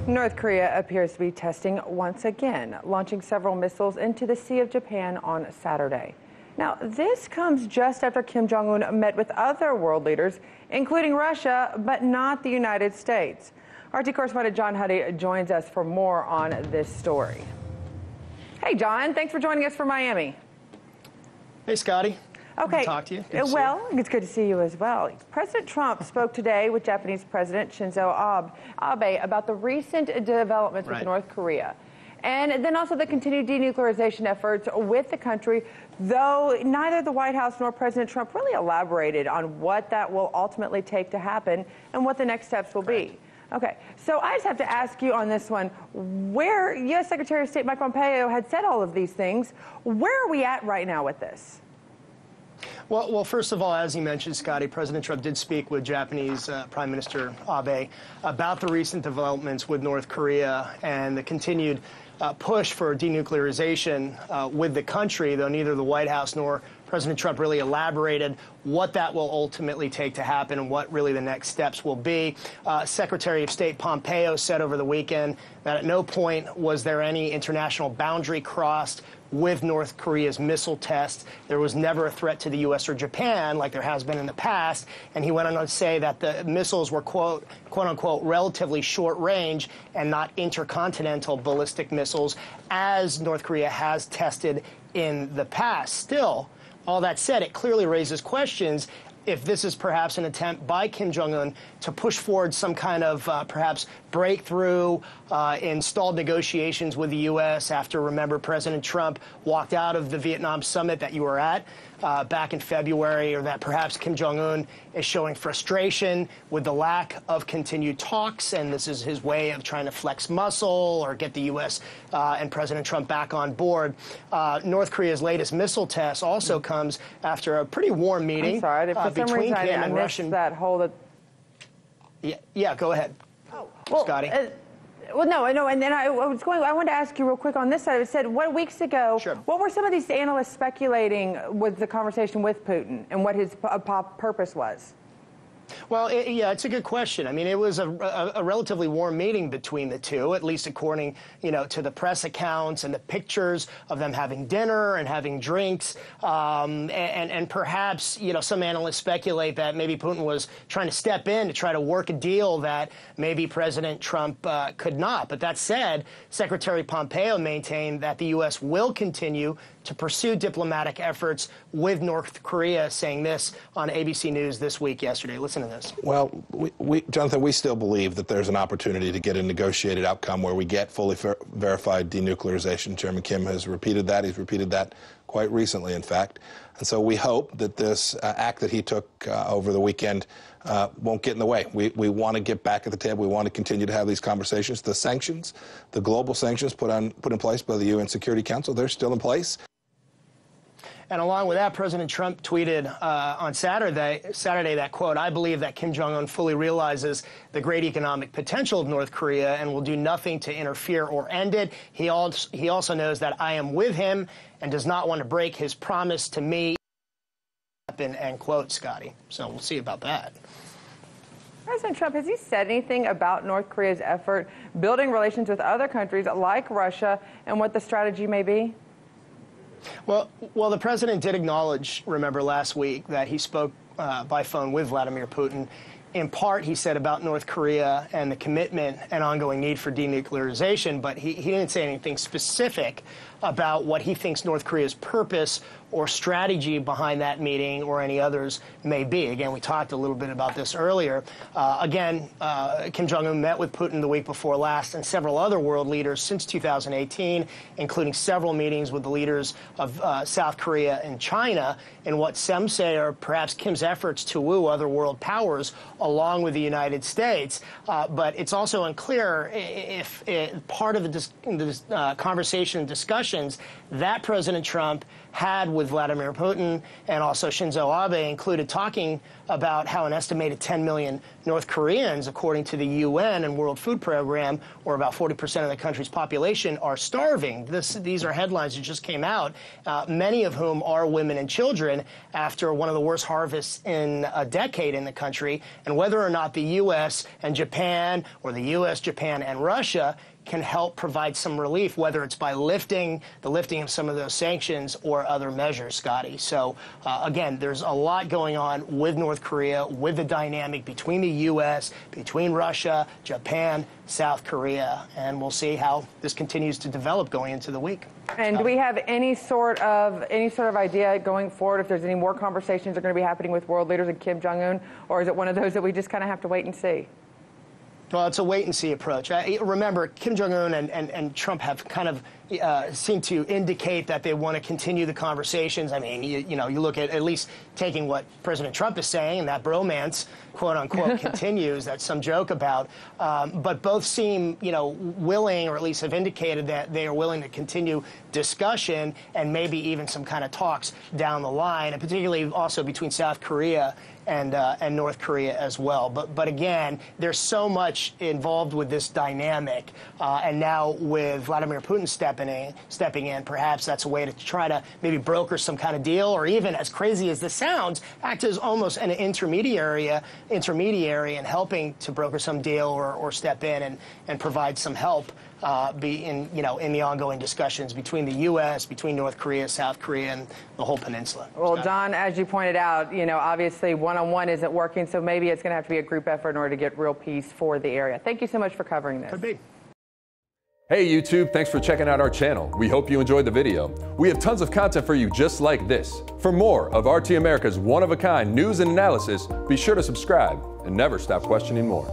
North Korea appears to be testing once again, launching several missiles into the Sea of Japan on Saturday. Now, this comes just after Kim Jong-un met with other world leaders, including Russia, but not the United States. RT correspondent John Huddy joins us for more on this story. Hey, John, thanks for joining us from Miami. Hey, Scotty. Okay. Good to talk to you. Well, it's good to see you as well. President Trump spoke today with Japanese President Shinzo Abe about the recent developments with North Korea. And then also the continued denuclearization efforts with the country, though neither the White House nor President Trump really elaborated on what that will ultimately take to happen and what the next steps will be. Okay, so I just have to ask you on this one, where U.S. Secretary of State Mike Pompeo had said all of these things, where are we at right now with this? Well, first of all, as you mentioned, Scotty, President Trump did speak with Japanese Prime Minister Abe about the recent developments with North Korea and the continued push for denuclearization with the country, though neither the White House nor President Trump really elaborated what that will ultimately take to happen and what really the next steps will be. Secretary of State Pompeo said over the weekend that at no point was there any international boundary crossed with North Korea's missile tests. There was never a threat to the U.S. or Japan like there has been in the past. And he went on to say that the missiles were, quote unquote, relatively short range and not intercontinental ballistic missiles, as North Korea has tested in the past. Still, all that said, it clearly raises questions if this is perhaps an attempt by Kim Jong-un to push forward some kind of perhaps breakthrough in stalled negotiations with the U.S. after, remember, President Trump walked out of the Vietnam summit that you were at back in February, or that perhaps Kim Jong-un is showing frustration with the lack of continued talks, and this is his way of trying to flex muscle or get the U.S. And President Trump back on board. North Korea's latest missile test also comes after a pretty warm meeting. I'm sorry, for some reason I missed that whole... Yeah, go ahead. Oh, well, Scotty. Well, no, and then I wanted to ask you real quick on this side. It said, weeks ago, what were some of these analysts speculating with the conversation with Putin and what his purpose was? Well, yeah, it's a good question. I mean, it was a relatively warm meeting between the two, at least according, to the press accounts and the pictures of them having dinner and having drinks. And perhaps, some analysts speculate that maybe Putin was trying to step in to try to work a deal that maybe President Trump could not. But that said, Secretary Pompeo maintained that the U.S. will continue to pursue diplomatic efforts with North Korea, saying this on ABC News this week yesterday. Listen to this. Well, Jonathan, we still believe that there's an opportunity to get a negotiated outcome where we get fully verified denuclearization. Chairman Kim has repeated that. He's repeated that quite recently, in fact. And so we hope that this act that he took over the weekend won't get in the way. We want to get back at the table. We want to continue to have these conversations. The sanctions, the global sanctions put in place by the UN Security Council, they're still in place. And along with that, President Trump tweeted on Saturday that, quote, "I believe that Kim Jong-un fully realizes the great economic potential of North Korea and will do nothing to interfere or end it. He also knows that I am with him and does not want to break his promise to me." End quote, Scotty. So we'll see about that. President Trump, has he said anything about North Korea's effort building relations with other countries like Russia and what the strategy may be? Well, the president did acknowledge, remember last week, that he spoke by phone with Vladimir Putin. In part, he said about North Korea and the commitment and ongoing need for denuclearization, but he didn't say anything specific about what he thinks North Korea's purpose or strategy behind that meeting or any others may be. Again, we talked a little bit about this earlier. Kim Jong-un met with Putin the week before last and several other world leaders since 2018, including several meetings with the leaders of South Korea and China in what some say are perhaps Kim's efforts to woo other world powers along with the United States. But it's also unclear if part of the conversation and discussions that President Trump had with with Vladimir Putin and also Shinzo Abe included talking about how an estimated 10 million North Koreans, according to the UN and World Food Program, or about 40% of the country's population, are starving. These are headlines that just came out, many of whom are women and children, after one of the worst harvests in a decade in the country. And whether or not the U.S. and Japan, or the U.S., Japan, and Russia can help provide some relief, whether it's by lifting of some of those sanctions or other measures, Scotty. So, again, there's a lot going on with North Korea, with the dynamic between the U.S., between Russia, Japan, South Korea, and we'll see how this continues to develop going into the week. And do we have any sort of idea going forward if there's any more conversations that are going to be happening with world leaders and Kim Jong-un, or is it one of those that we just kind of have to wait and see? Well, it's a wait-and-see approach. Remember, Kim Jong-un and Trump have kind of seemed to indicate that they want to continue the conversations. I mean, you look at least taking what President Trump is saying, and that bromance, quote-unquote, continues. That's some joke about. But both seem, willing, or at least have indicated that they are willing to continue discussion and maybe even some kind of talks down the line, and particularly also between South Korea and North Korea as well. But again, there's so much involved with this dynamic, and now with Vladimir Putin stepping in, perhaps that's a way to try to maybe broker some kind of deal, or even, as crazy as this sounds, act as almost an intermediary in helping to broker some deal or step in and provide some help in the ongoing discussions between the U.S., between North Korea, South Korea, and the whole peninsula. Well, John, as you pointed out, obviously one-on-one isn't working, so maybe it's going to have to be a group effort in order to get real peace for the area. Thank you so much for covering this. Could be. Hey YouTube, thanks for checking out our channel. We hope you enjoyed the video. We have tons of content for you just like this. For more of RT America's one-of-a-kind news and analysis, be sure to subscribe and never stop questioning more.